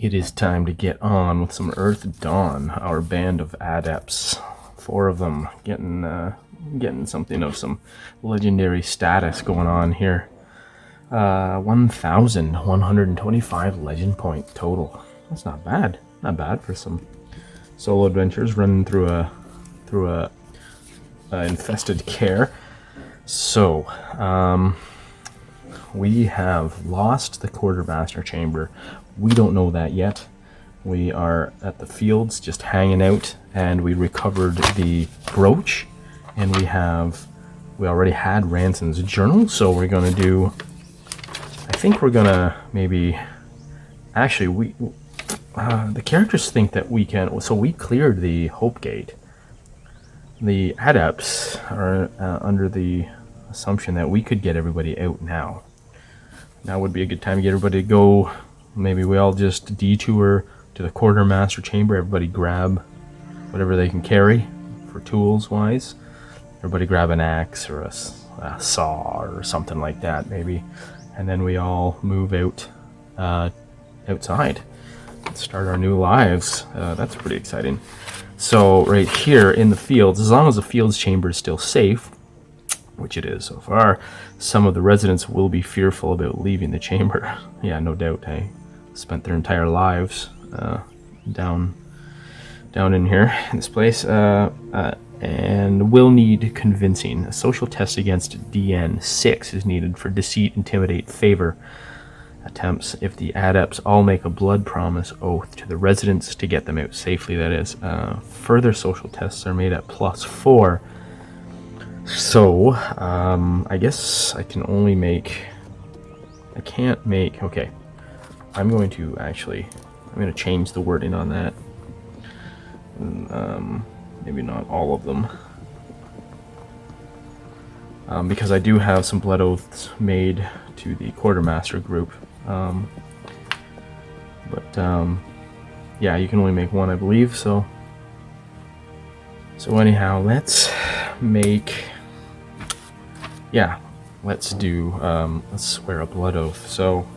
It is time to get on with some Earthdawn, our band of adepts. 4 of them getting something of some legendary status going on here. 1,125 legend point total. That's not bad. Not bad for some solo adventures running through a infested Kaer. So, we have lost the quartermaster chamber. We don't know that yet. We are at the fields just hanging out, and we recovered the brooch, and we already had Ranson's journal, so we're gonna do, I think we're gonna maybe, actually the characters think that we can, so we cleared the Hope Gate. The adepts are under the assumption that we could get everybody out now. Now would be a good time to get everybody to go. Maybe we all just detour to the quartermaster chamber. Everybody grab whatever they can carry for tools wise. Everybody grab an axe or a saw or something like that maybe. And then we all move out outside and start our new lives. That's pretty exciting. So right here in the fields, as long as the fields chamber is still safe, which it is so far, some of the residents will be fearful about leaving the chamber. Yeah, no doubt, hey? Spent their entire lives down in here, in this place, and will need convincing. A social test against DN6 is needed for deceit, intimidate, favor attempts if the adepts all make a blood promise oath to the residents to get them out safely, that is. Further social tests are made at +4. So, I guess I can only make... I can't make... Okay. I'm going to change the wording on that. Maybe not all of them. Because I do have some blood oaths made to the quartermaster group. Yeah, you can only make one, I believe, so... So anyhow, let's make... Yeah, let's swear a blood oath. So,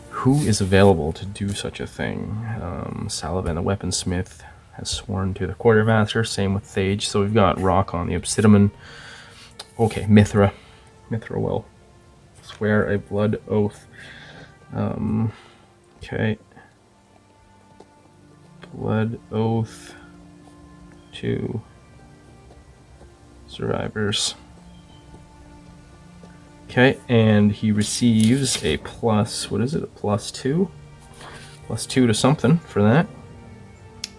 who is available to do such a thing? Salavan, the weaponsmith, has sworn to the quartermaster. Same with Thage. So we've got Rockon, the obsidian. Okay, Mithra. Mithra will swear a blood oath. Okay. Blood oath to survivors. Okay, and he receives a plus, what is it, a +2? +2 to something for that.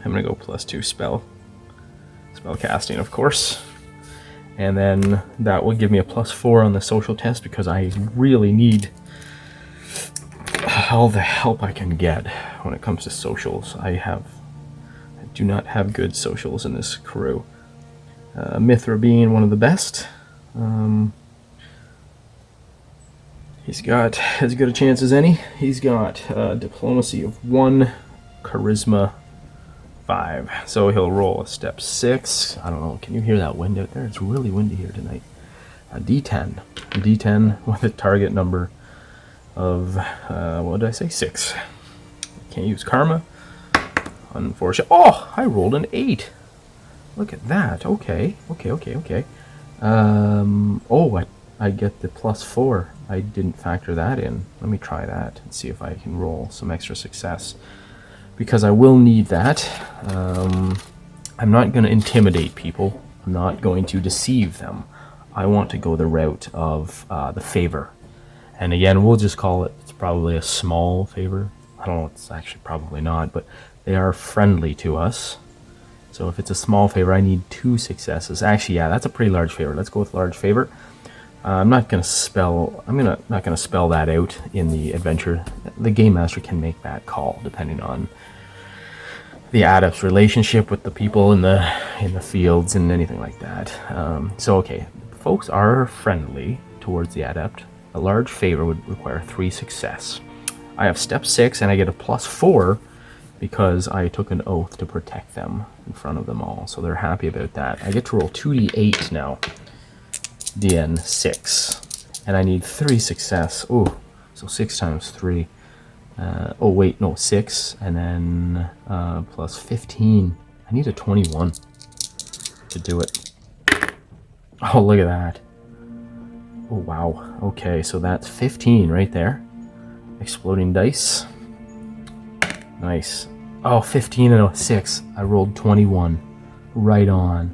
I'm gonna go +2 spell casting, of course. And then that will give me a +4 on the social test because I really need all the help I can get when it comes to socials. I do not have good socials in this crew. Mithra being one of the best. He's got as good a chance as any. He's got diplomacy of 1, charisma 5. So he'll roll a step 6. I don't know, can you hear that wind out there? It's really windy here tonight. A D10. A D10 with a target number of, what did I say? 6. Can't use karma. Unfortunately. Oh, I rolled an 8. Look at that. Okay. Oh, I get the +4. I didn't factor that in. Let me try that and see if I can roll some extra success. Because I will need that. I'm not going to intimidate people. I'm not going to deceive them. I want to go the route of the favor. And again, we'll just call it's probably a small favor. I don't know, it's actually probably not, but they are friendly to us. So if it's a small favor, I need 2 successes. Actually, yeah, that's a pretty large favor. Let's go with large favor. I'm not gonna spell that out in the adventure. The game master can make that call depending on the adept's relationship with the people in the fields and anything like that. So okay, folks are friendly towards the adept. A large favor would require 3 success. I have step 6 and I get a +4 because I took an oath to protect them in front of them all. So they're happy about that. I get to roll 2d8 now. DN6. And I need 3 success. Ooh, so 6 times 3. Oh wait, no, 6, and then plus 15. I need a 21 to do it. Oh, look at that. Oh, wow. Okay, so that's 15 right there. Exploding dice. Nice. Oh, 15 and a 6. I rolled 21. Right on.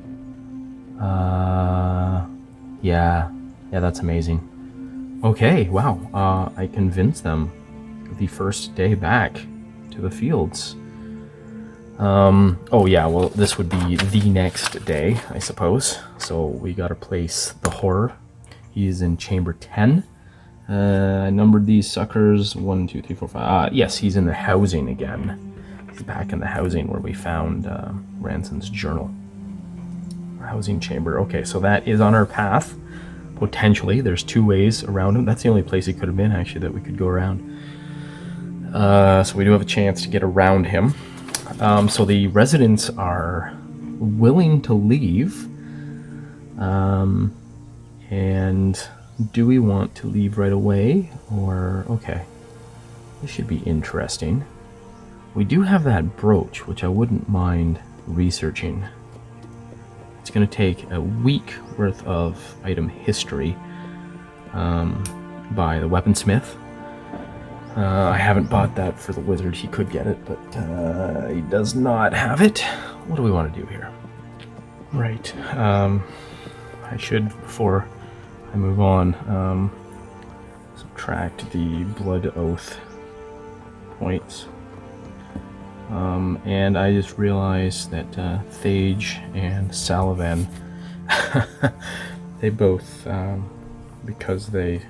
Yeah, that's amazing. Okay, wow. I convinced them the first day back to the fields. Oh yeah, well, this would be the next day, I suppose. So we gotta place the horror. He's in chamber 10. I numbered these suckers 1, 2, 3, 4, 5. Yes, he's in the housing again. He's back in the housing where we found Ranson's journal. Housing chamber. Okay, so that is on our path. Potentially, there's 2 ways around him. That's the only place he could have been, actually, that we could go around. So we do have a chance to get around him. So the residents are willing to leave. And do we want to leave right away? Or, okay, this should be interesting. We do have that brooch, which I wouldn't mind researching. It's going to take a week worth of item history by the weaponsmith. I haven't bought that for the wizard. He could get it, but he does not have it. What do we want to do here? Right. I should, before I move on, subtract the blood oath points. And I just realized that Thage and Salavan, they both, because they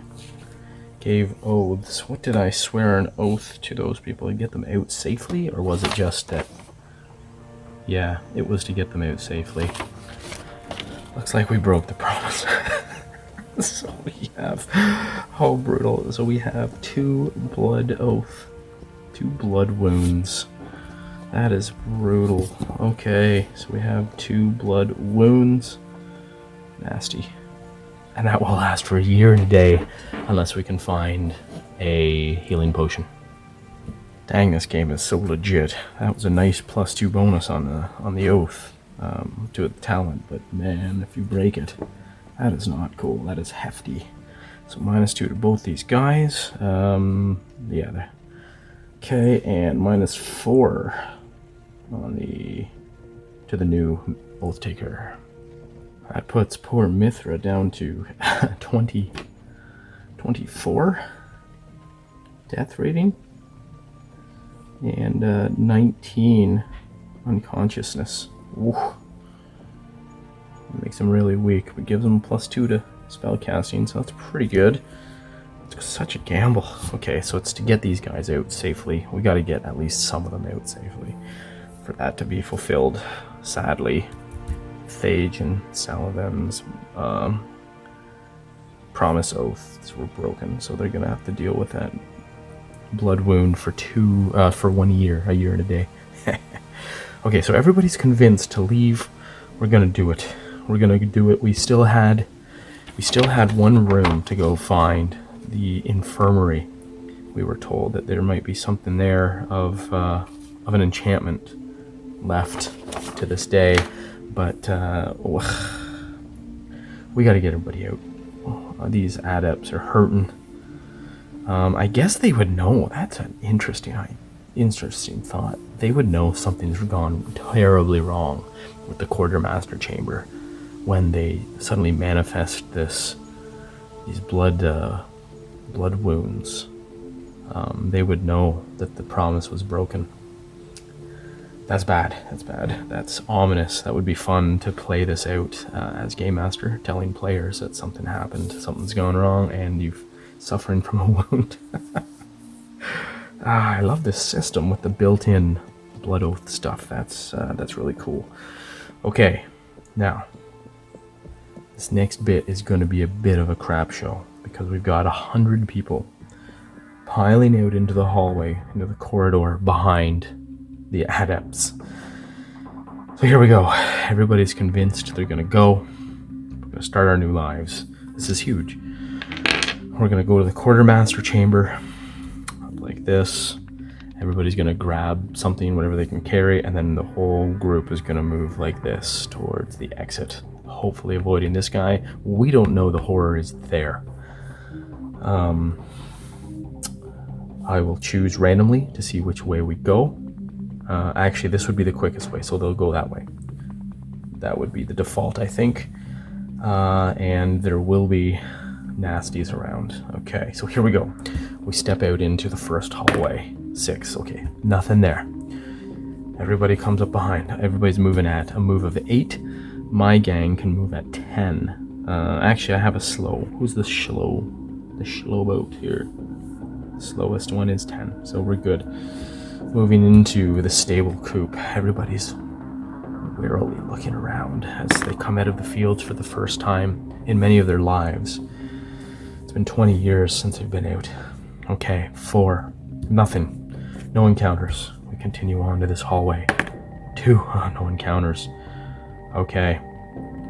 gave oaths. What did I swear an oath to those people to get them out safely, or was it just that? Yeah, it was to get them out safely. Looks like we broke the promise. So we have, how brutal. So we have 2 blood oath, 2 blood wounds. That is brutal. Okay, so we have 2 blood wounds. Nasty. And that will last for a year and a day, unless we can find a healing potion. Dang, this game is so legit. That was a nice +2 bonus on the oath to the talent, but man, if you break it, that is not cool. That is hefty. So -2 to both these guys. Yeah. Okay, and -4 on to the new oath taker. That puts poor Mithra down to 24 death rating and 19 unconsciousness. Ooh. Makes him really weak, but gives him +2 to spell casting, so that's pretty good. It's such a gamble. Okay, so it's to get these guys out safely. We got to get at least some of them out safely for that to be fulfilled. Sadly, Thage and Salavan's promise oaths were broken, so they're gonna have to deal with that blood wound for 1 year, a year and a day. Okay, so everybody's convinced to leave. We're gonna do it. We're gonna do it. We still had 1 room to go find the infirmary. We were told that there might be something there of an enchantment left to this day, but we got to get everybody out. These adepts are hurting. I guess they would know. That's an interesting thought. They would know something's gone terribly wrong with the quartermaster chamber when they suddenly manifest these blood wounds. They would know that the promise was broken. That's bad. That's ominous. That would be fun to play this out as Game Master, telling players that something happened, something's gone wrong, and you're suffering from a wound. I love this system with the built-in blood oath stuff. That's really cool. Okay, now this next bit is going to be a bit of a crap show because we've got 100 people piling out into the hallway, into the corridor behind the adepts. So here we go. Everybody's convinced they're gonna go. We're gonna start our new lives. This is huge. We're gonna go to the quartermaster chamber, up like this. Everybody's going to grab something, whatever they can carry, and then the whole group is going to move like this towards the exit, hopefully avoiding this guy. We don't know the horror is there. I will choose randomly to see which way we go. Actually, this would be the quickest way, so they'll go that way. That would be the default, I think. And there will be nasties around. Okay, so here we go. We step out into the first hallway. 6, okay, nothing there. Everybody comes up behind. Everybody's moving at a move of 8. My gang can move at 10. Actually, I have a slow. Who's the slow boat here? The slowest one is 10, so we're good. Moving into the stable coop. Everybody's warily looking around as they come out of the fields for the first time in many of their lives. It's been 20 years since they've been out. Okay, 4, nothing. No encounters. We continue on to this hallway. 2, no encounters. Okay,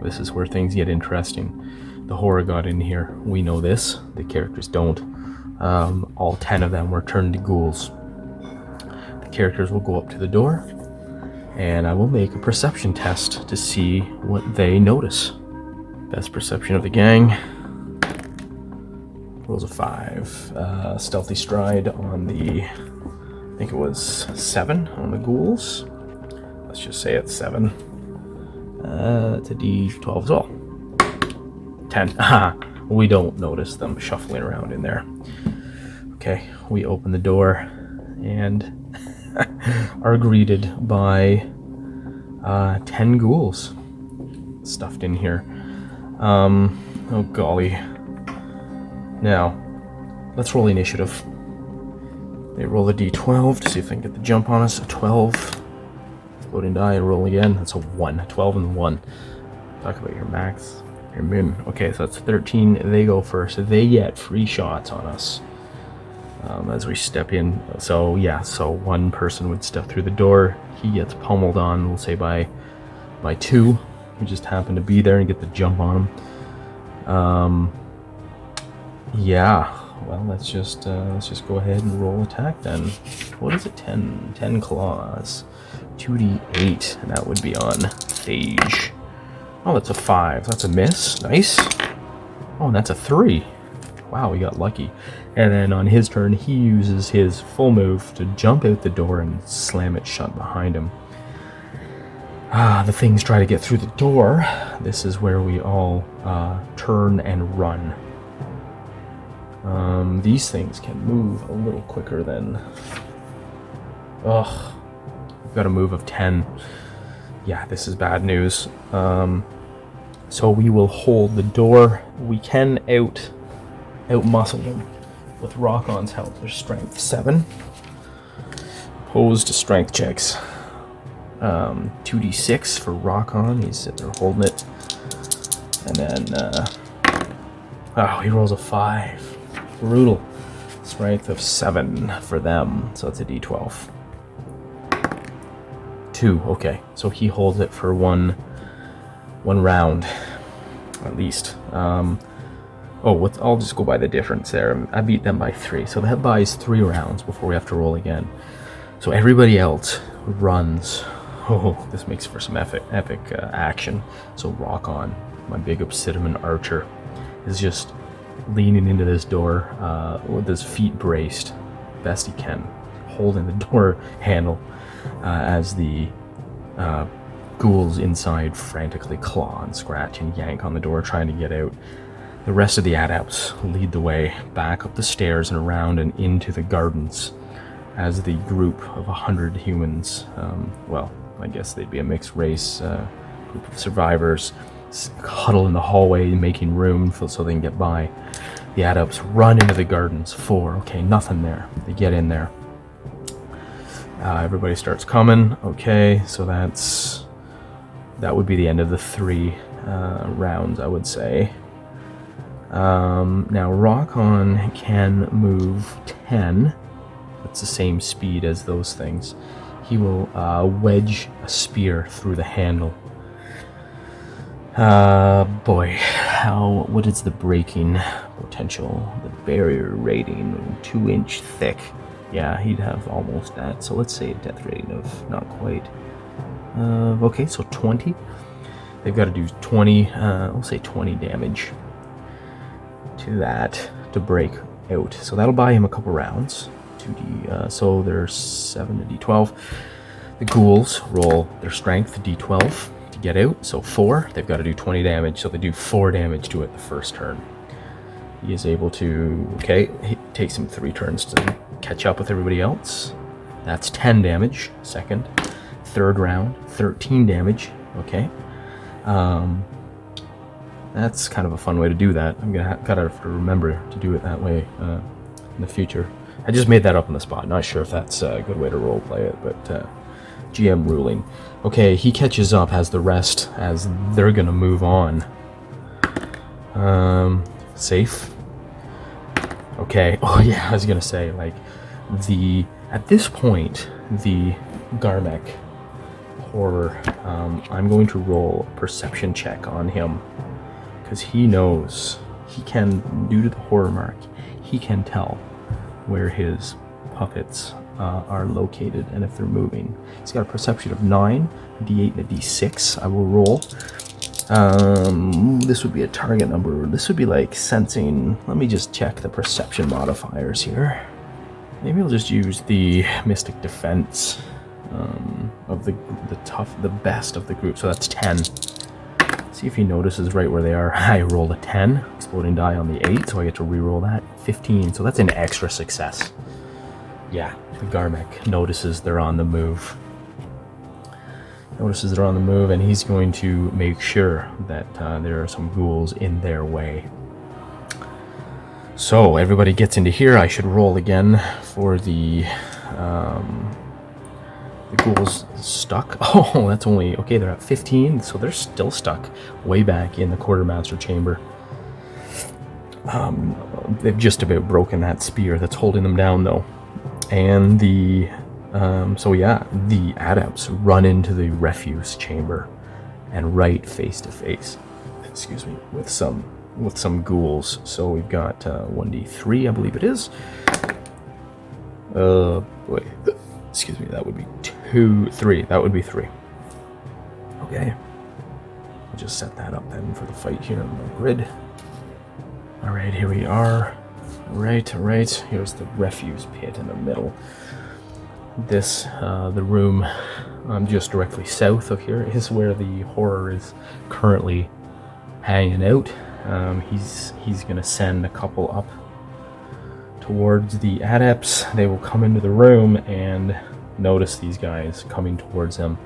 this is where things get interesting. The horror got in here. We know this. The characters don't. All 10 of them were turned to ghouls. The characters will go up to the door, and I will make a perception test to see what they notice. Best perception of the gang. Rolls a 5. Stealthy stride on the, I think it was 7 on the ghouls. Let's just say it's 7. It's a D12 as well. 10. We don't notice them shuffling around in there. Okay, we open the door and are greeted by 10 ghouls stuffed in here. Oh golly. Now, let's roll initiative. They roll a d12 to see if they can get the jump on us. A 12. Loading die, roll again. That's a 1. 12 and 1. Talk about your max, your min. Okay, so that's 13. They go first. They get free shots on us as we step in. So yeah, so one person would step through the door. He gets pummeled on, we'll say by 2 who just happen to be there and get the jump on him. Yeah, well, let's just go ahead and roll attack then. What is it? 10 claws. 2d8, and that would be on Phage. Oh, that's a 5. That's a miss. Nice. Oh, and that's a 3. Wow, we got lucky. And then on his turn, he uses his full move to jump out the door and slam it shut behind him. The things try to get through the door. This is where we all turn and run. These things can move a little quicker than... Ugh. We've got a move of 10. Yeah, this is bad news. So we will hold the door. We can outmuscle them with Rock-On's help. Their strength 7. Opposed to strength checks. 2d6 for Rock-On. He's sitting there holding it. And then, oh, he rolls a 5. Brutal. Strength of 7 for them. So it's a d12. 2, okay. So he holds it for one round, at least. I'll just go by the difference there. I beat them by 3, so that buys 3 rounds before we have to roll again. So everybody else runs. Oh, this makes for some epic action. So Rock-On, my big obsidian archer, is just leaning into this door with his feet braced, best he can, holding the door handle as the ghouls inside frantically claw and scratch and yank on the door trying to get out. The rest of the adepts lead the way back up the stairs and around and into the gardens as the group of 100 humans, well, I guess they'd be a mixed race group of survivors, huddle in the hallway making room so they can get by. The adepts run into the gardens. 4, okay, nothing there. They get in there. Everybody starts coming. Okay, so that would be the end of the 3 rounds, I would say. Now Rock-On can move 10. That's the same speed as those things. He will wedge a spear through the handle. Boy, what is the breaking potential? The barrier rating, 2-inch thick. Yeah, he'd have almost that. So let's say a death rating of not quite. Okay, so 20. They've got to do 20, we'll say 20 damage to that to break out. So that'll buy him a couple rounds. 2d, so there's 7 to d12. The ghouls roll their strength d12 to get out. So 4, they've got to do 20 damage. So they do 4 damage to it the first turn. He is able to, okay, it takes him 3 turns to catch up with everybody else. That's 10 damage, second. Third round, 13 damage, okay. That's kind of a fun way to do that. I'm gotta have to remember to do it that way in the future. I just made that up on the spot. Not sure if that's a good way to role play it, but GM ruling. Okay, he catches up as the rest, as they're gonna move on. Safe. Okay. Oh yeah, I was gonna say, like, at this point, the Garmek horror, I'm going to roll a perception check on him, because he knows, he can, due to the horror mark, he can tell where his puppets are located and if they're moving. He's got a perception of 9, a d8 and a d6. I will roll. This would be a target number. This would be like sensing. Let me just check the perception modifiers here. Maybe I'll just use the Mystic Defense of the best of the group. So that's 10. See if he notices right where they are. I rolled a 10, exploding die on the 8, so I get to re-roll that. 15, so that's an extra success. Yeah, the Garmek notices they're on the move. Notices they're on the move, and he's going to make sure that there are some ghouls in their way. So everybody gets into here. I should roll again for the ghouls stuck. Oh, that's only, okay, they're at 15, so they're still stuck way back in the quartermaster chamber. They've just about broken that spear that's holding them down, though. And the the adepts run into the refuse chamber and right face to face, excuse me, with some ghouls. So we've got 1d3, I believe it is. Wait, excuse me, that would be 3. That would be 3. Okay. I'll just set that up then for the fight here on the grid. Alright, here we are. Alright. Here's the refuse pit in the middle. This, the room just directly south of here is where the horror is currently hanging out. He's gonna send a couple up towards the adepts. They will come into the room and notice these guys coming towards them.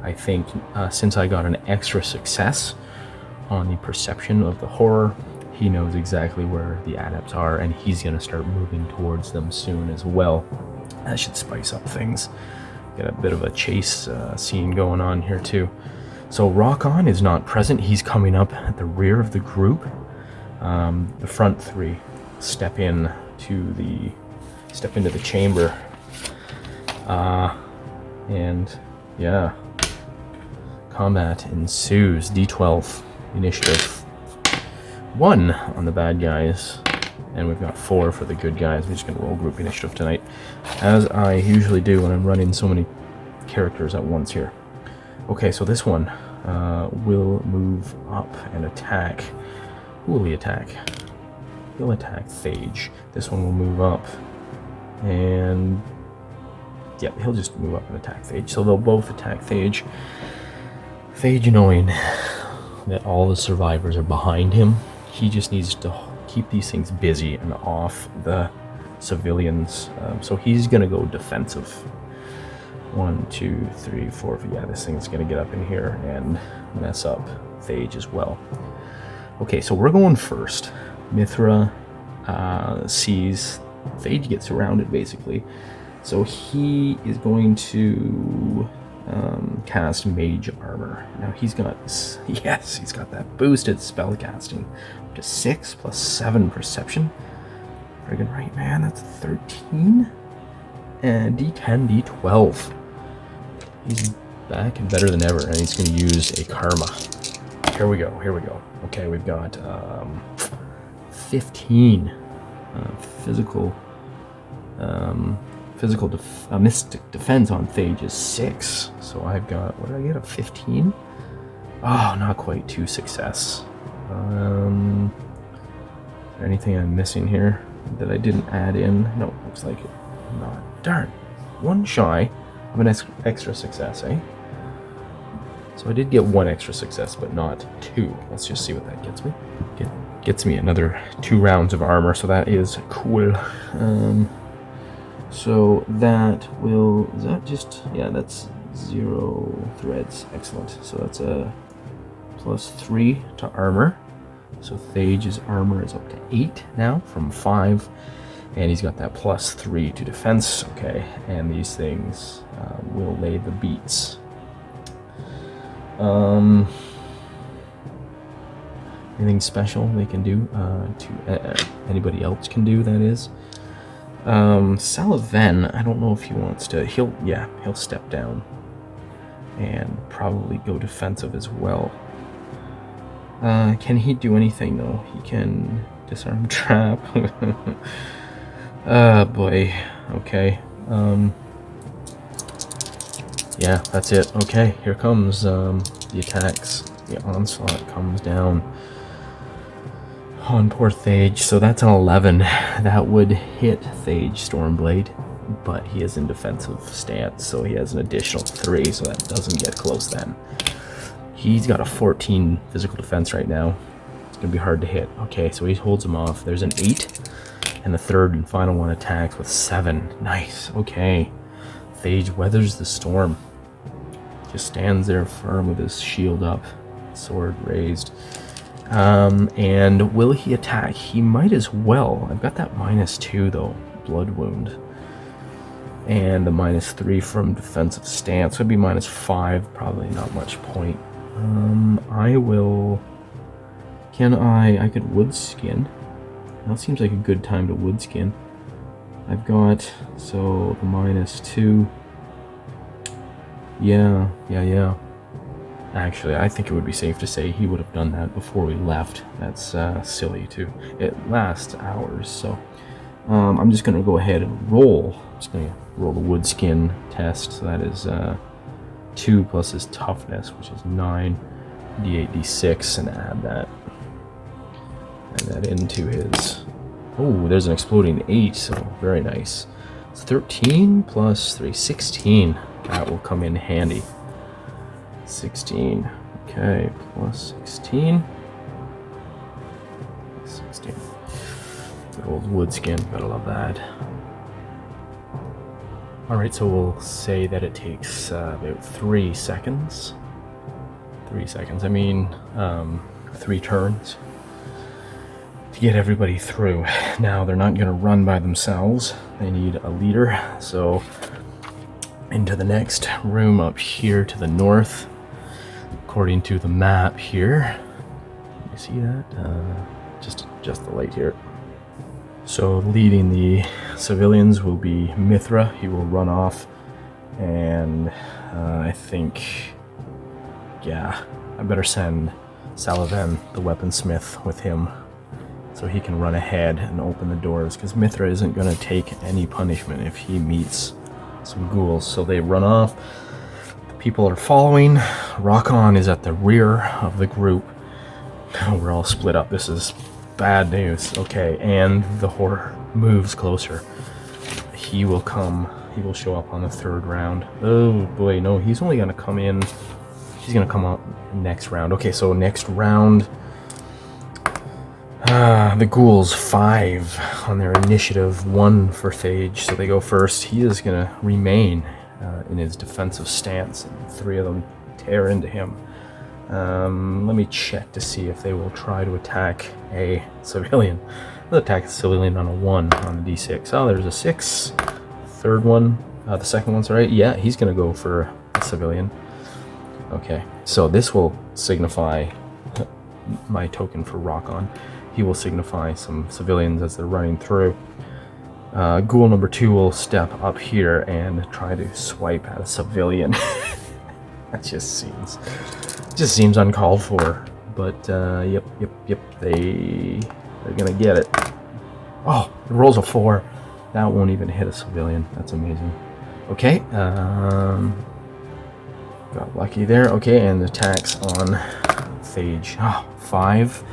I think since I got an extra success on the perception of the horror, he knows exactly where the adepts are, and he's gonna start moving towards them soon as well. That should spice up things. Get a bit of a chase scene going on here too. So Rock-On is not present. He's coming up at the rear of the group. The front 3 step into the chamber. And yeah, combat ensues. D12 initiative. 1 on the bad guys, and we've got 4 for the good guys. We're just gonna roll group initiative tonight, as I usually do when I'm running so many characters at once here. Okay, so this one will move up and attack. Who will he attack? He'll attack Phage. This one will move up, and yep, he'll just move up and attack Phage. So they'll both attack Phage. Phage, knowing that all the survivors are behind him, he just needs to keep these things busy and off the civilians. So he's gonna go defensive. 1, 2, 3, 4. Yeah, this thing's gonna get up in here and mess up Phage as well. Okay, so we're going first. Mithra sees Phage get surrounded basically, so he is going to cast Mage Armor. Now he's got that boosted spell casting up to 6 plus 7 perception. Friggin' right, man. That's 13 and D10, D12. He's back and better than ever, and he's going to use a Karma. Here we go. Okay, we've got 15 physical mystic defense on Phage is 6. So I've got, what did I get, a 15? Oh, not quite 2 success. Is there anything I'm missing here that I didn't add in? No, looks like it. Not. Darn. 1 shy of an extra success, eh? So I did get 1 extra success, but not 2. Let's just see what that gets me. Gets me another 2 rounds of armor, so that is cool. So that will, is that just, yeah, that's 0 threads. Excellent. So that's a +3 to armor. So Thage's armor is up to 8 now from 5. And he's got that +3 to defense. Okay, and these things will lay the beats. Anything special they can do to anybody else can do, that is. Salaven, I don't know if he wants to, he'll step down and probably go defensive as well. Can he do anything though? He can disarm trap. Boy, okay. Yeah, that's it. Okay, here comes the attacks. The onslaught comes down on poor Thage. So that's an 11. That would hit Thage Stormblade, but he is in defensive stance, so he has an additional 3, so that doesn't get close then. He's got a 14 physical defense right now. It's gonna be hard to hit. Okay, so he holds him off. There's an 8, and the third and final one attacks with 7. Nice. Okay, Thage weathers the storm. Just stands there firm with his shield up, sword raised. And will he attack? He might as well. I've got that -2 though, blood wound, and the -3 from defensive stance. Would be -5. Probably not much point. I will. Can I could wood skin. That seems like a good time to wood skin. I've got, so the -2. Yeah. Actually, I think it would be safe to say he would have done that before we left. That's silly too. It lasts hours, so I'm just going to go ahead and roll. I'm just going to roll the wood skin test. So that is 2 plus his toughness, which is 9, d8, d6, and add that into his. Oh, there's an exploding 8, so very nice. It's 13 plus 3, 16. That will come in handy. 16. Okay, plus 16. 16. Good old wood skin, gotta love that. Alright, so we'll say that it takes about 3 seconds. 3 seconds, I mean 3 turns to get everybody through. Now, they're not gonna run by themselves. They need a leader, so into the next room up here to the north. According to the map here, you see that? Just the light here. So leading the civilians will be Mithra. He will run off, and I think, yeah, I better send Salaven, the weaponsmith, with him, so he can run ahead and open the doors, because Mithra isn't going to take any punishment if he meets some ghouls. So they run off. People are following. Rock-on is at the rear of the group. We're all split up. This is bad news. Okay, and the horror moves closer. He will come. He will show up on the 3rd round. Oh boy, no, he's only gonna come in. He's gonna come out next round. Okay, so next round. The ghouls 5 on their initiative, 1 for Thage, so they go first. He is gonna remain in his defensive stance, and 3 of them tear into him. Let me check to see if they will try to attack a civilian. They'll attack a civilian on a 1 on the d6. Oh, there's a 6. Third one, the second one's right. Yeah, he's gonna go for a civilian. Okay, so this will signify my token for Rock-on. He will signify some civilians as they're running through. Ghoul number 2 will step up here and try to swipe at a civilian. That just seems uncalled for. But yep, they're gonna get it. Oh, it rolls a 4. That won't even hit a civilian. That's amazing. Okay, got lucky there. Okay, and the attacks on Phage. Oh, 5.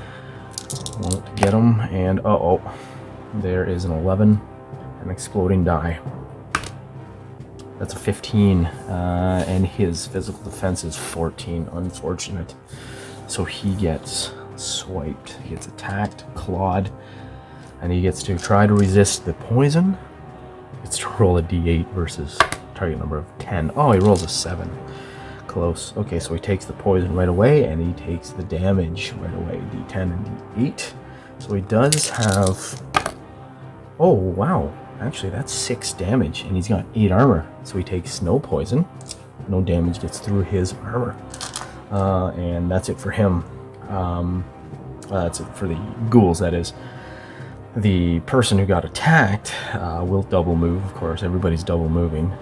Won't get him. And uh-oh. There is an 11. An exploding die. That's a 15. And his physical defense is 14. Unfortunate. So he gets swiped. He gets attacked, clawed, and he gets to try to resist the poison. It's to roll a d8 versus target number of 10. Oh, he rolls a 7. Close. Okay, so he takes the poison right away, and he takes the damage right away. D10 and D8. So he does have... Oh, wow. Actually, that's 6 damage, and he's got 8 armor. So he takes no poison. No damage gets through his armor. And that's it for him. That's it for the ghouls, that is. The person who got attacked will double move, of course. Everybody's double moving.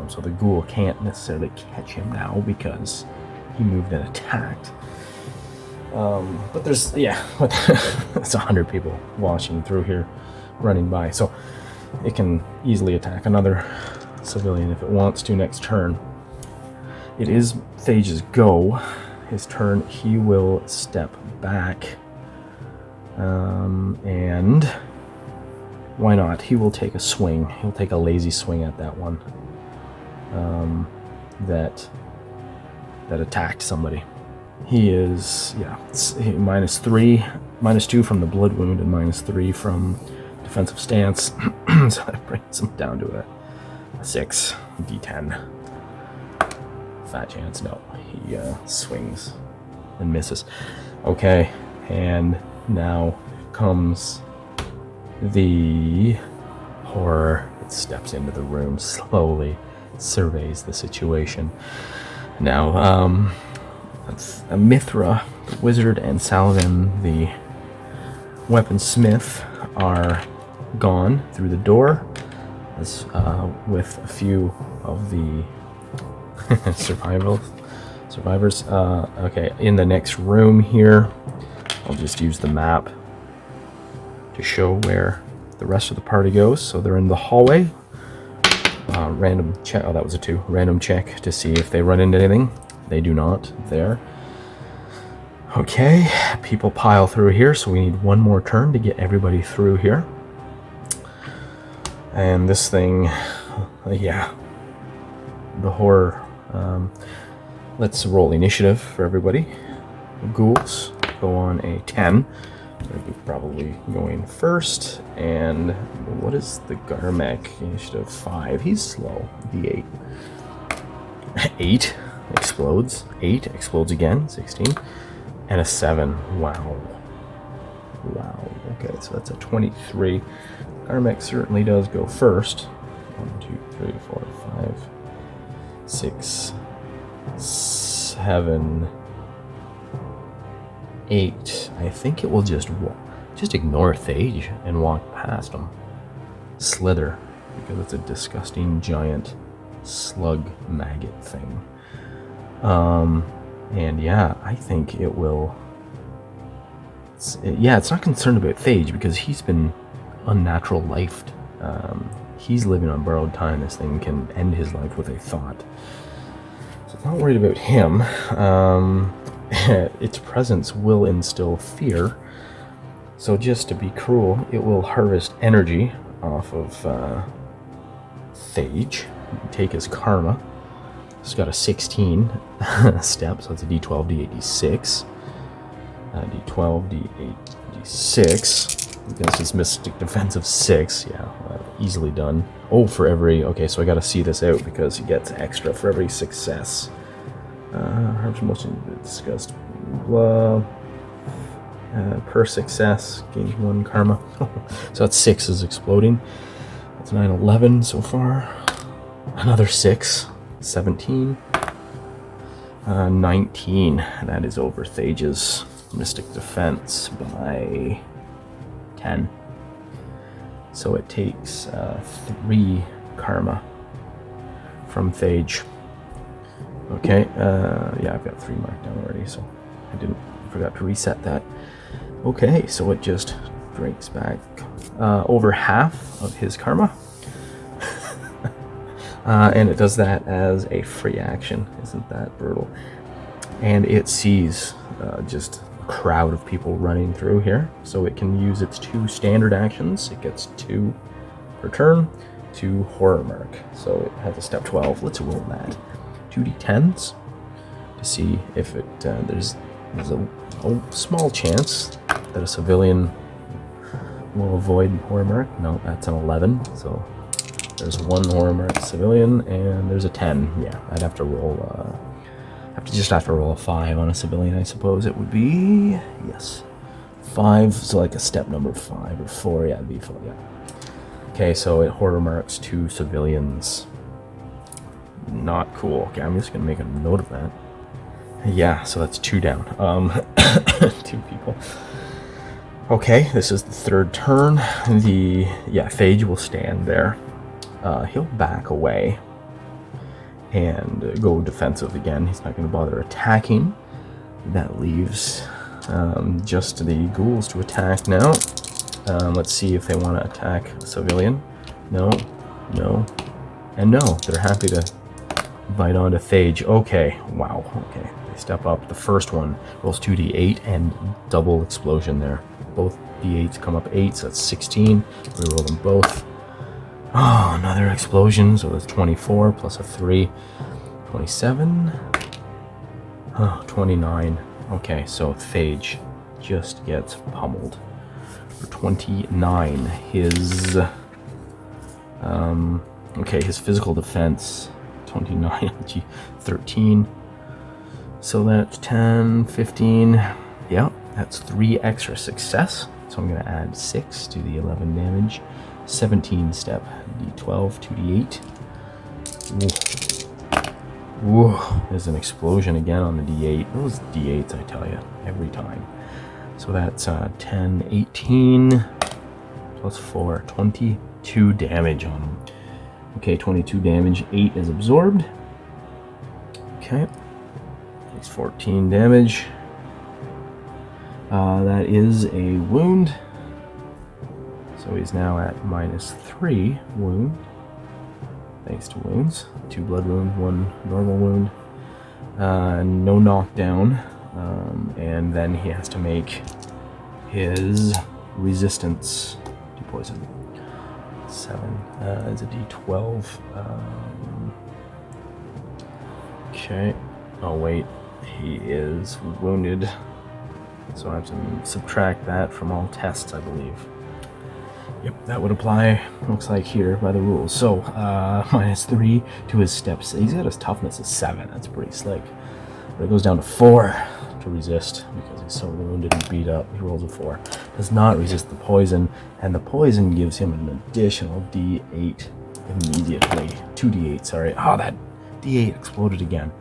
So the ghoul can't necessarily catch him now because he moved and attacked. But there's, yeah, it's 100 people washing through here, running by. So it can easily attack another civilian if it wants to next turn. It is Phage's go. His turn, he will step back. And why not? He will take a swing. He'll take a lazy swing at that one. That attacked somebody. He is, yeah, -3, -2 from the blood wound, and -3 from defensive stance. So that brings him down to a 6, D10. Fat chance, no. He swings and misses. Okay, and now comes the horror. It steps into the room slowly, surveys the situation. Now, Mithra, the wizard, and Saladin, the weaponsmith, are gone through the door, as, with a few of the survivors. Okay, in the next room here, I'll just use the map to show where the rest of the party goes. So they're in the hallway. Random check. Oh, that was a 2. Random check to see if they run into anything. They do not there. Okay, people pile through here, so we need one more turn to get everybody through here. And this thing, yeah, the horror. Let's roll initiative for everybody. Ghouls go on a 10. They're probably going first. And what is the Garmek? Initiative 5. He's slow. D8. 8 explodes. 8 explodes again. 16. And a 7. Wow. Wow. Okay, so that's a 23. Garmek certainly does go first. 1, 2, 3, 4, 5, 6, 7, 8. I think it will just ignore Thage and walk past him. Slither, because it's a disgusting giant slug maggot thing. And yeah, I think it will. It's not concerned about Thage because he's been unnatural lifed. He's living on borrowed time. This thing can end his life with a thought. So it's not worried about him. Its presence will instill fear. So just to be cruel, it will harvest energy off of Thage. Take his karma. It's got a 16 step, so it's a d12, d8, d6. D12, d8, d6. Against his mystic defense of 6. Yeah, easily done. Oh, for every... Okay, so I gotta see this out because he gets extra for every success. Harvest motion discussed. Blah. Per success, gains 1 karma. So that's 6 is exploding. That's 9, 11 so far. Another 6, 17. 19. That is over Thage's mystic defense by 10. So it takes 3 karma from Thage. Okay, yeah, I've got 3 marked down already, so I forgot to reset that. Okay, so it just drinks back over half of his karma. And it does that as a free action. Isn't that brutal? And it sees just a crowd of people running through here, so it can use its 2 standard actions. It gets 2 per turn, 2 horror mark. So it has a step 12. Let's roll that. 2d10s to see if it there's a small chance that a civilian will avoid horror mark. No, that's an 11. So there's 1 horror mark civilian, and there's a 10. Yeah, I'd have to roll. Just have to roll a 5 on a civilian, I suppose it would be. Yes, 5. So like a step number 5 or 4. Yeah, it'd be 4. Yeah. Okay, so it horror marks 2 civilians. Not cool. Okay, I'm just gonna make a note of that. Yeah, so that's 2 down. 2 people. Okay, this is the 3rd turn. Phage will stand there. He'll back away and go defensive again. He's not going to bother attacking. That leaves just the ghouls to attack now. Let's see if they want to attack a civilian. No, no, and no. They're happy to bite onto Phage. Okay, wow. Okay, they step up. The first one rolls 2d8 and double explosion there. Both d8s come up 8, so that's 16. We roll them both. Oh, another explosion, so that's 24 plus a 3. 27. Oh, 29. Okay, so Phage just gets pummeled. For 29, his his physical defense, 29, 13. So that's 10, 15. Yeah, that's 3 extra success. So I'm going to add 6 to the 11 damage. 17 step, d12, 2d8. Ooh, there's an explosion again on the d8. Those d8s, I tell you, every time. So that's 10, 18, plus 4, 22 damage on him. Okay, 22 damage, 8 is absorbed. Okay, takes 14 damage. That is a wound. So he's now at -3 wound. Thanks to wounds. 2 blood wounds, 1 normal wound. No knockdown. And then he has to make his resistance to poison. 7 is a d12. Okay. Oh wait, he is wounded. So I have to subtract that from all tests, I believe. Yep, that would apply, looks like here, by the rules. So, -3 to his steps. He's got his toughness of 7. That's pretty slick. But it goes down to 4 to resist because he's so wounded and beat up. He rolls a 4. Does not resist the poison, and the poison gives him an additional d8 immediately. 2d8, sorry. Oh, that d8 exploded again.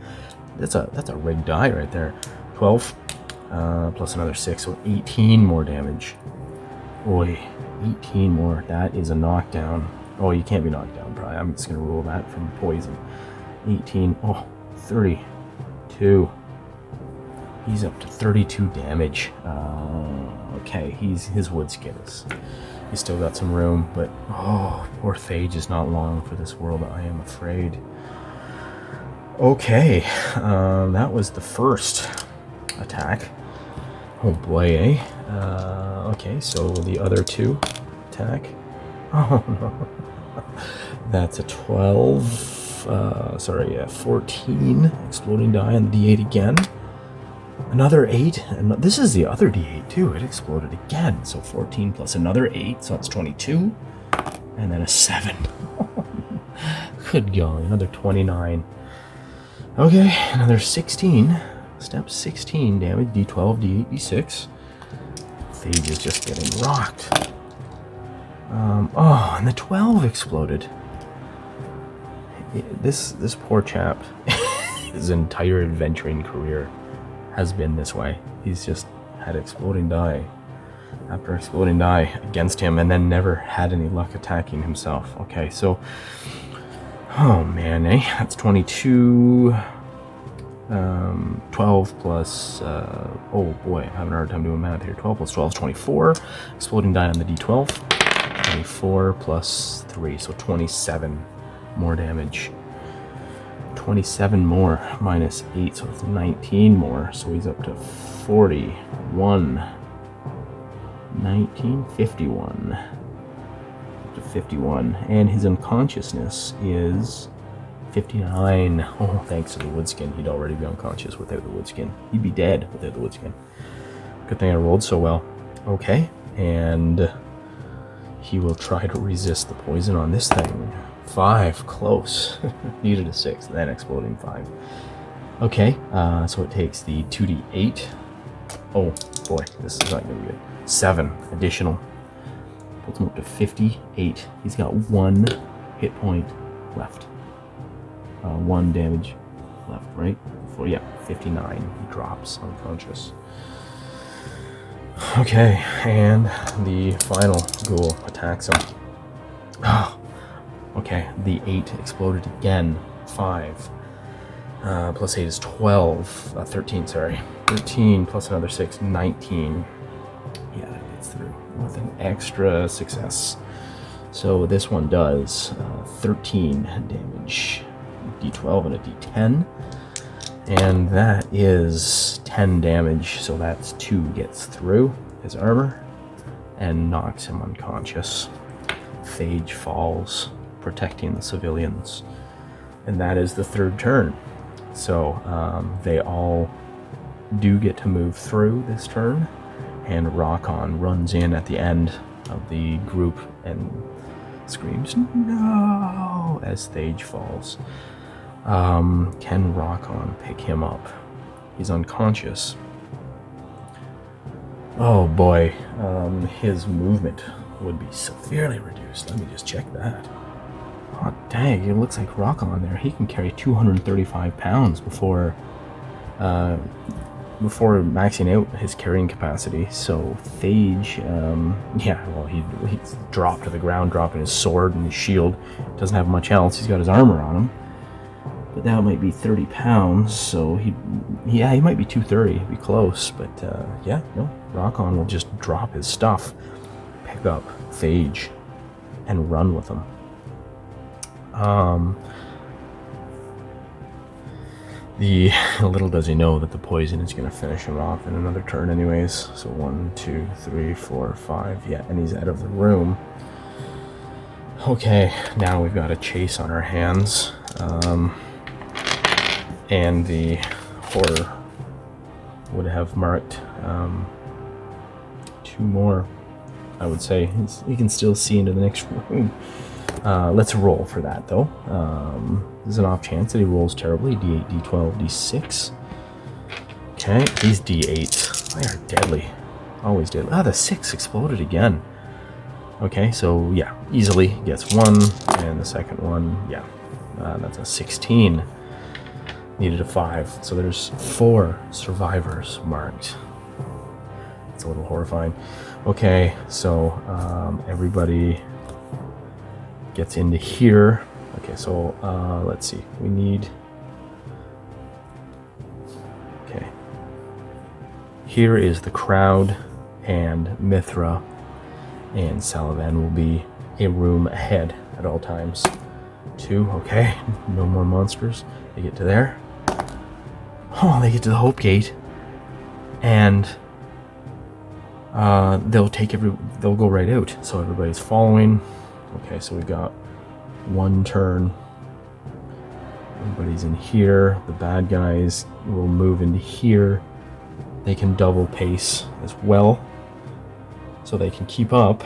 That's a rigged die right there. 12 plus another 6, so 18 more damage. Oi. 18 more. That is a knockdown. Oh, you can't be knocked down, probably. I'm just going to rule that from poison. 18. Oh, 32. He's up to 32 damage. Okay, his wood skin is... He's still got some room, but... Oh, poor Phage is not long for this world, I am afraid. Okay, that was the first attack. Oh boy, eh? Okay, so the other 2 attack. Oh no. That's a 12. 14 exploding die on the d8 again. Another 8. And this is the other d8 too. It exploded again. So 14 plus another 8. So that's 22. And then a 7. Good golly, another 29. Okay, another 16. Step 16 damage. D12, D8, D6. Phage is just getting rocked. Oh, and the 12 exploded. This poor chap, his entire adventuring career has been this way. He's just had exploding die after exploding die against him, and then never had any luck attacking himself. Okay, so, oh man, eh? That's 22. 12 plus, oh boy, I'm having a hard time doing math here. 12 plus 12 is 24. Exploding die on the d12. 24 plus 3, so 27 more damage. 27 more, minus 8, so it's 19 more. So he's up to 41. 19, 51. Up to 51. And his unconsciousness is 59. Oh, thanks to the wood skin. He'd already be unconscious without the wood skin. He'd be dead without the wood skin. Good thing I rolled so well. Okay, and he will try to resist the poison on this thing. 5, close. Needed a 6, then exploding 5. Okay, so it takes the 2d8. Oh boy, this is not gonna be good. 7 additional. Puts him up to 58. He's got 1 hit point left. 1 damage left, right? 59. He drops unconscious. Okay, and the final ghoul attacks him. Oh, okay, the 8 exploded again. 5. Plus 8 is 12. 13, sorry. 13 plus another 6, 19. Yeah, that gets through with an extra success. So this one does 13 damage. D12 and a D10. And that is 10 damage, so that's 2 gets through his armor and knocks him unconscious. Phage falls, protecting the civilians. And that is the 3rd turn. So they all do get to move through this turn, and Rockon runs in at the end of the group and screams, "No!" as Phage falls. Can Rockon pick him up? He's unconscious. Oh boy, his movement would be severely reduced. Let me just check that. Oh dang, it looks like Rockon there. He can carry 235 pounds before maxing out his carrying capacity. So Phage, yeah, well, he's dropped to the ground, dropping his sword and his shield. Doesn't have much else. He's got his armor on him. But that might be 30 pounds, so he might be 230, he'd be close, but yeah, no, Rockon will just drop his stuff, pick up Phage, and run with him. Little does he know that the poison is going to finish him off in another turn anyways, so 1, 2, 3, 4, 5, yeah, and he's out of the room. Okay, now we've got a chase on our hands. And the horror would have marked 2 more, I would say. You can still see into the next room. Let's roll for that, though. There's an off chance that he rolls terribly. D8, D12, D6. Okay, these D8s, they are deadly. Always deadly. Ah, the 6 exploded again. Okay, so yeah, easily gets 1, and the second one, yeah, that's a 16. Needed a 5, so there's 4 survivors marked. It's a little horrifying. Okay, so everybody gets into here. Okay, so let's see. We need. Okay. Here is the crowd, and Mithra and Salavan will be a room ahead at all times. 2, okay. No more monsters. They get to there. Oh, they get to the Hope Gate, and they'll go right out. So everybody's following. Okay, so we've got 1 turn. Everybody's in here. The bad guys will move into here. They can double pace as well, so they can keep up.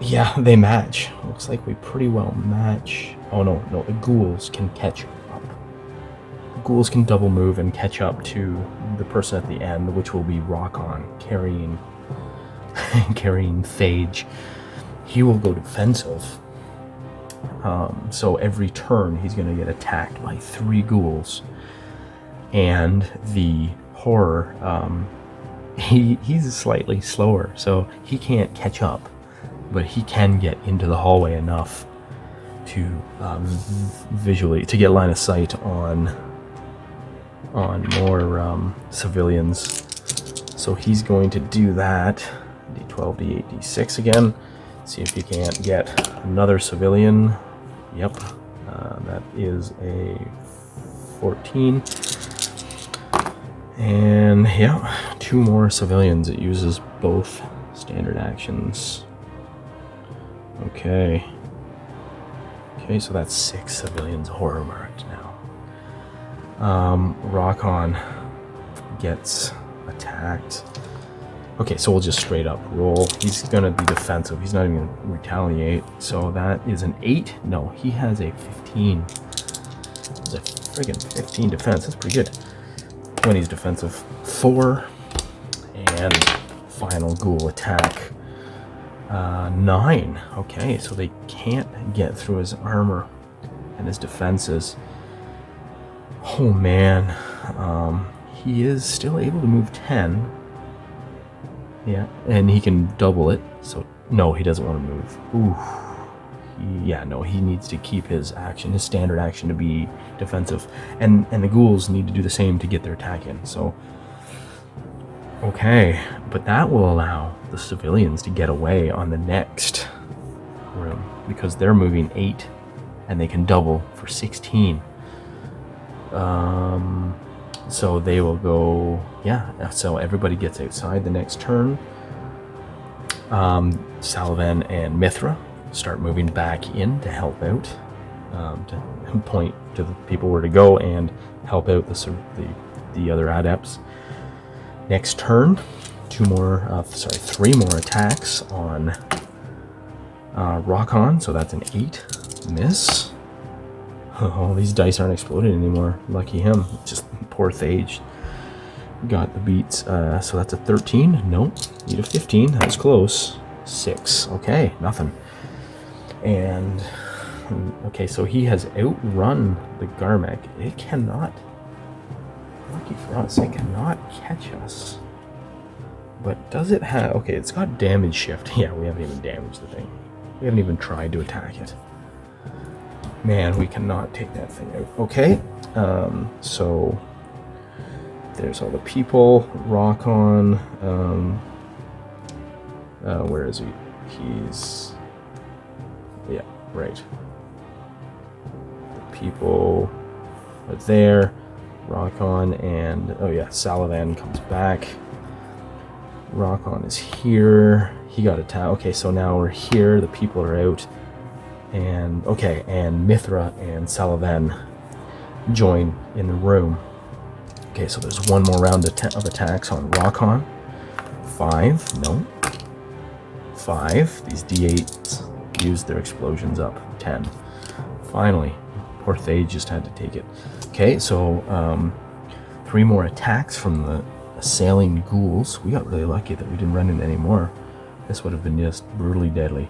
Yeah, they match. Looks like we pretty well match. Oh no, the ghouls can catch up. The ghouls can double move and catch up to the person at the end, which will be Rockon carrying Phage. He will go defensive. So every turn he's going to get attacked by 3 ghouls. And the horror, he's slightly slower, so he can't catch up. But he can get into the hallway enough to to get line of sight on more civilians. So he's going to do that. D12, D8, D6 again. See if he can't get another civilian. Yep, that is a 14. And yeah, 2 more civilians. It uses both standard actions. Okay. Okay, so that's 6 civilians horror marked now. Rock-on gets attacked. Okay, so we'll just straight up roll. He's gonna be defensive. He's not even gonna retaliate. So that is an 8. No, he has a 15. It's a friggin' 15 defense. That's pretty good. When he's defensive, 4. And final ghoul attack, 9. Okay, so they can't get through his armor and his defenses. Oh man, he is still able to move 10. Yeah, and he can double it. So no, he doesn't want to move. Ooh. Yeah, no, he needs to keep his action, his standard action, to be defensive, and the ghouls need to do the same to get their attack in. So okay, but that will allow the civilians to get away on the next room because they're moving 8 and they can double for 16. So they will go, yeah, so everybody gets outside the next turn. Salavan and Mithra start moving back in to help out, to point to the people where to go and help out the other adepts. Next turn, 3 more attacks on Rock-on, so that's an 8. Miss. Oh, these dice aren't exploding anymore. Lucky him. Just poor Thage got the beats. So that's a 13. Nope. Need a 15. That was close. 6. Okay, nothing. And okay, so he has outrun the Garmek. It cannot. Lucky for us, it cannot catch us. But does it have... Okay, it's got damage shift. Yeah, we haven't even damaged the thing. We haven't even tried to attack it. Man, we cannot take that thing out. Okay, so there's all the people. Rock-on. Where is he? He's... Yeah, right. The people are there. Rock-on and... Oh yeah, Salavan comes back. Rock-on is here. He got attacked. Okay, so now we're here. The people are out. And okay, and Mithra and Salavan join in the room. Okay, so there's one more round of attacks on Rock-on. 5, no. 5. These D8s use their explosions up. 10. Finally, poor Thage just had to take it. Okay, so 3 more attacks from the assailing ghouls. We got really lucky that we didn't run into any more. This would have been just brutally deadly.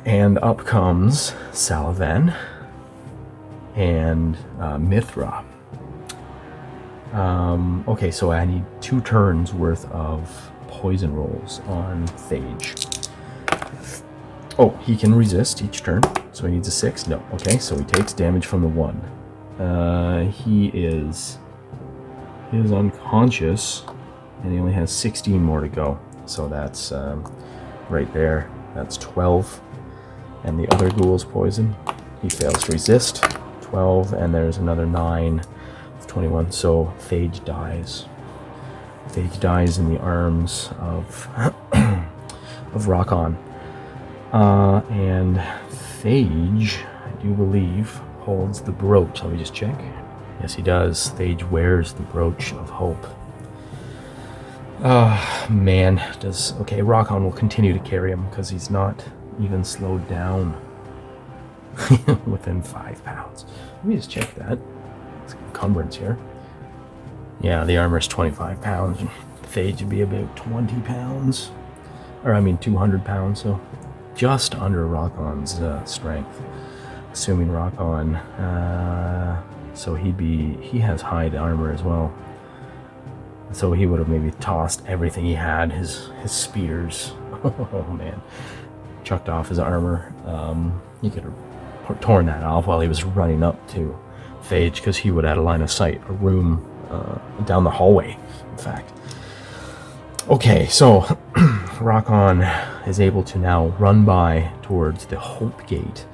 And up comes Salavan and Mithra. Okay, so I need 2 turns worth of poison rolls on Thage. Oh, he can resist each turn, so he needs a 6. No, okay, so he takes damage from the 1. He is unconscious, and he only has 16 more to go. So that's right there. That's 12. And the other ghoul's poison, he fails to resist. 12, and there's another 9, 21. So Thage dies. Thage dies in the arms of of Rock-on. And Thage, I do believe, holds the brooch. Let me just check. Yes, he does. Thage wears the brooch of hope. Man, okay, Rock-on will continue to carry him because he's not even slowed down within 5 pounds. Let me just check that. It's encumbrance here. Yeah, the armor is 25 pounds. Thage would be about 20 pounds. Or, I mean, 200 pounds, so just under Rock-on's strength. Assuming Rock-on, so he has hide armor as well. So he would have maybe tossed everything he had, his spears. Oh man. Chucked off his armor. He could have torn that off while he was running up to Thage, because he would have had a line of sight, a room down the hallway, in fact. Okay, so Rock-on is able to now run by towards the Hope Gate.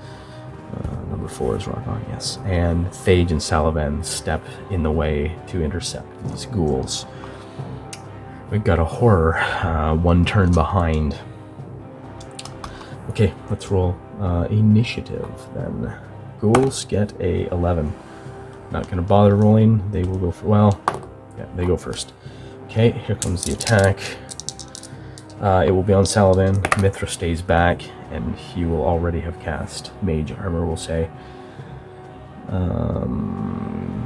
Number 4 is Rock-On, yes. And Thage and Salavan step in the way to intercept these ghouls. We've got a horror, 1 turn behind. Okay, let's roll initiative then. Ghouls get a 11. Not going to bother rolling. They will go for, well, yeah, they go first. Okay, here comes the attack. It will be on Salavan. Mithra stays back, and he will already have cast Mage Armor, we'll say.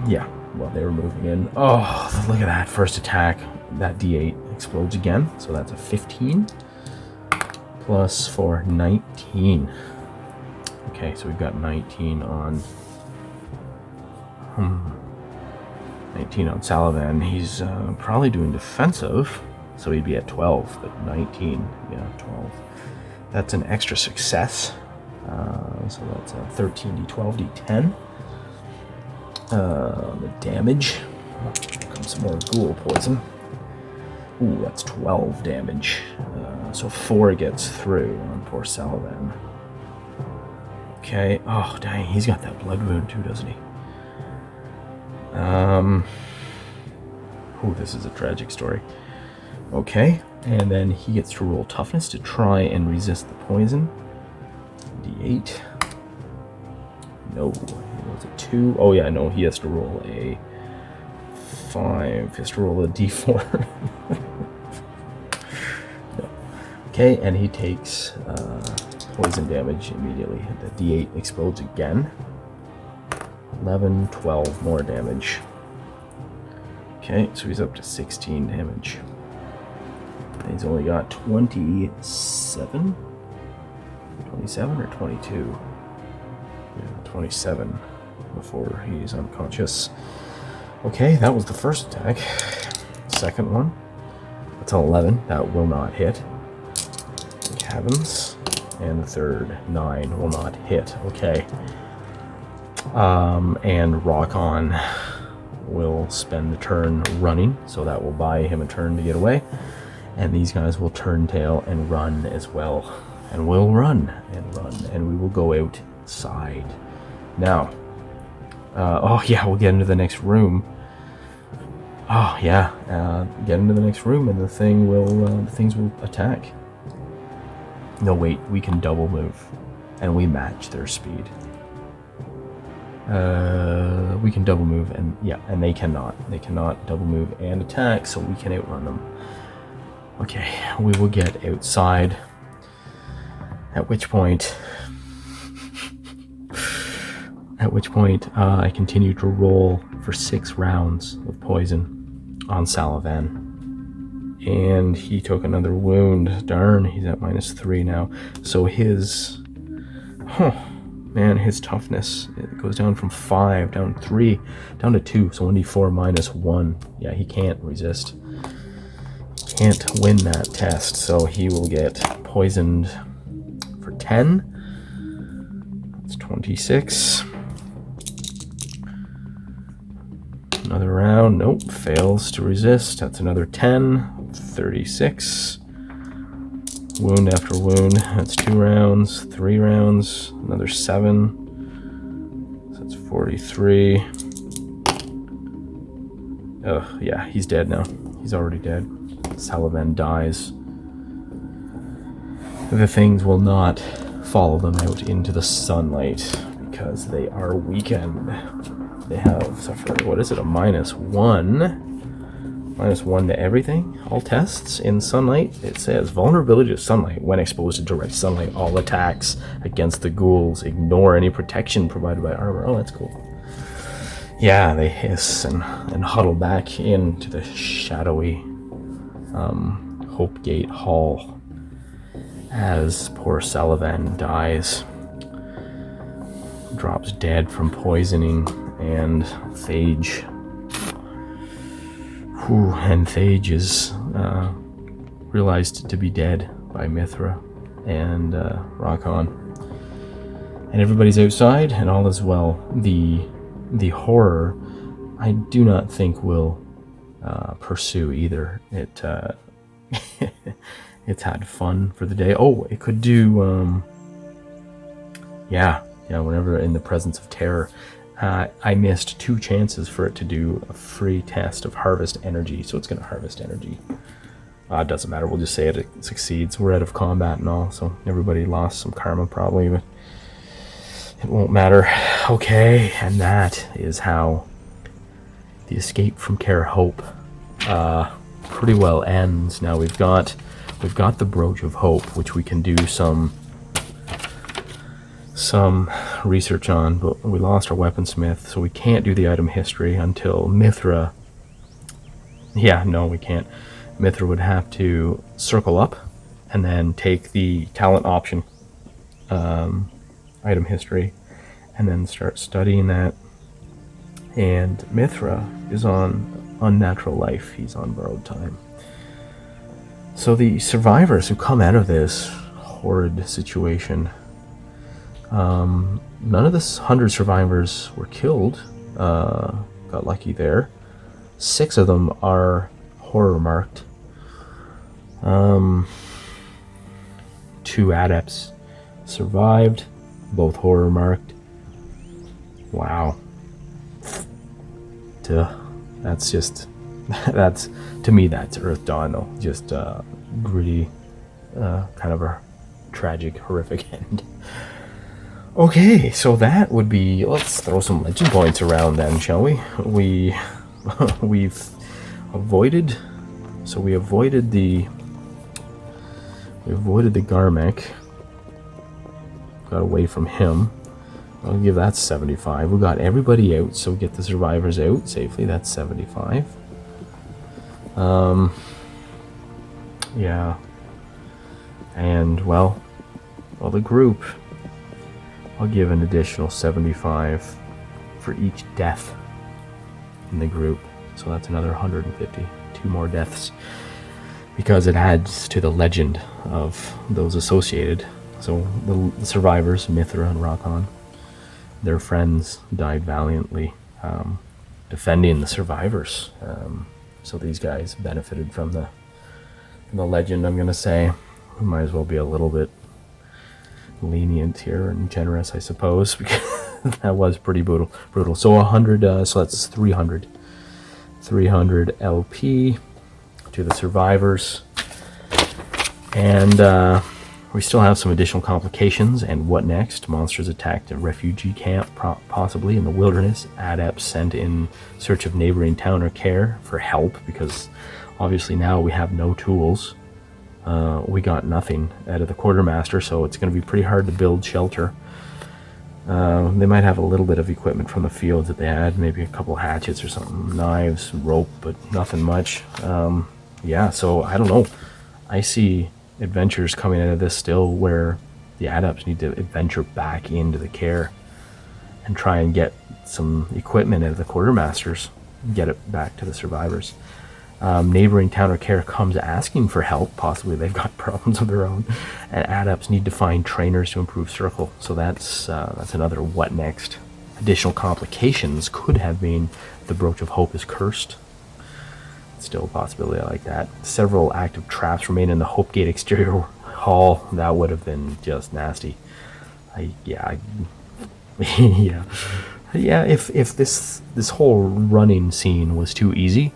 Yeah, well, they were moving in. Oh, look at that first attack. That D8 explodes again, so that's a 15. Plus 4, 19. Okay, so we've got 19 on... 19 on Salavan. He's probably doing defensive, so he'd be at 12, but 19, yeah, 12. That's an extra success. So that's a 13 d12 d10. The damage. Here comes some more ghoul poison. Ooh, that's 12 damage. So 4 gets through on poor Salavan. Okay. Oh, dang, he's got that blood wound too, doesn't he? Ooh, this is a tragic story. Okay, and then he gets to roll toughness to try and resist the poison. D8. No, he rolls a 2. Oh yeah, no, he has to roll a 5. He has to roll a D4. No. Okay, and he takes poison damage immediately. The D8 explodes again. 11, 12 more damage. Okay, so he's up to 16 damage. And he's only got 27? 27 or 22? Yeah, 27 before he's unconscious. Okay, that was the first attack. Second one. That's an 11. That will not hit. Thank heavens. And the third, 9, will not hit. Okay. And Rock-On will spend the turn running, so that will buy him a turn to get away. And these guys will turn tail and run as well. And we'll run and run, and we will go outside. Now, oh yeah, we'll get into the next room. Oh yeah, get into the next room, and the things will attack. No, wait, we can double move, and we match their speed. We can double move, and yeah, and they cannot. They cannot double move and attack, so we can outrun them. Okay, we will get outside. At which point, I continue to roll for 6 rounds of poison on Salavan. And he took another wound. Darn, he's at -3 now. So his... man, his toughness, it goes down from 5, down 3, down to 2. So 1d4 -1. Yeah, he can't resist. Can't win that test. So he will get poisoned for 10. That's 26. Another round. Nope, fails to resist. That's another 10. 36. Wound after wound. That's 2 rounds. 3 rounds. Another 7. So that's 43. Oh, yeah, he's dead now. He's already dead. Salavan dies. The things will not follow them out into the sunlight because they are weakened. They have suffered, what is it, a -1? -1 to everything. All tests in sunlight. It says vulnerability to sunlight. When exposed to direct sunlight, all attacks against the ghouls ignore any protection provided by armor. Oh, that's cool. Yeah, they hiss and huddle back into the shadowy Hope Gate Hall as poor Salavan dies. Drops dead from poisoning, and Thage. And Thage is realized to be dead by Mithra and Rock-On. And everybody's outside, and all is well. The horror, I do not think will pursue either. It's had fun for the day. Oh, it could do, yeah, whenever in the presence of terror. I missed 2 chances for it to do a free test of harvest energy, so it's going to harvest energy. It doesn't matter, we'll just say it succeeds. We're out of combat and all, so everybody lost some karma probably, but it won't matter. Okay, and that is how the escape from Kaer Hope pretty well ends. Now we've got the Brooch of Hope, which we can do some research on, but we lost our weaponsmith, so we can't do the item history until Mithra. Yeah, no, we can't. Mithra would have to circle up and then take the talent option, item history, and then start studying that. And Mithra is on unnatural life. He's on borrowed time. So the survivors who come out of this horrid situation, none of the 100 survivors were killed. Got lucky there. 6 of them are horror marked. 2 adepts survived, both horror marked. Wow. That's just, that's, to me, that's Earthdawn though. Just gritty, kind of a tragic, horrific end. Okay, so that would be, let's throw some legend points around then, shall we? We've avoided, so we avoided the Garmek, got away from him. I'll give that 75. We got everybody out, so we get the survivors out safely. That's 75. Yeah. And, well, the group, I'll give an additional 75 for each death in the group. So that's another 150. 2 more deaths. Because it adds to the legend of those associated. So the survivors, Mithra and Rakon, their friends died valiantly defending the survivors. So these guys benefited from the legend, I'm going to say. We might as well be a little bit lenient here and generous, I suppose, because that was pretty brutal. So 100, so that's 300 LP to the survivors. And we still have some additional complications. And what next? Monsters attacked a refugee camp, possibly in the wilderness. Adepts sent in search of neighboring town or Kaer for help, because obviously now we have no tools. We got nothing out of the quartermaster, so it's going to be pretty hard to build shelter. They might have a little bit of equipment from the fields that they had, maybe a couple hatchets or something, knives, rope, but nothing much. Yeah, so I don't know. I see adventures coming out of this still where the adepts need to adventure back into the Kaer and try and get some equipment out of the quartermasters, get it back to the survivors. Neighboring town or Kaer comes asking for help. Possibly they've got problems of their own, and adepts need to find trainers to improve circle. So that's another what next. Additional complications could have been the Brooch of Hope is cursed. Still a possibility. I like that. Several active traps remain in the Hope Gate exterior hall. That would have been just nasty. Yeah. If this whole running scene was too easy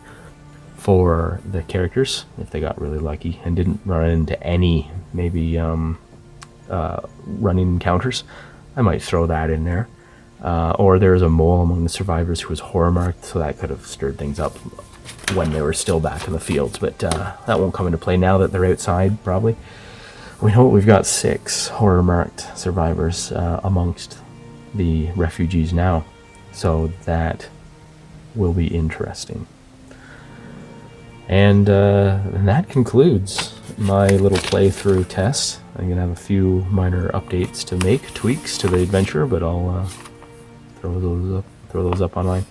for the characters, if they got really lucky and didn't run into any maybe running encounters, I might throw that in there. Or there's a mole among the survivors who was horror marked, so that could have stirred things up when they were still back in the fields, but that won't come into play now that they're outside, probably. We know we've got 6 horror marked survivors amongst the refugees now, so that will be interesting. And that concludes my little playthrough test. I'm gonna have a few minor updates to make, tweaks to the adventure, but I'll throw those up online.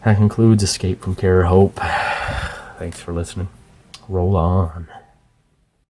That concludes Escape from Kaer Hope. Thanks for listening. Roll on.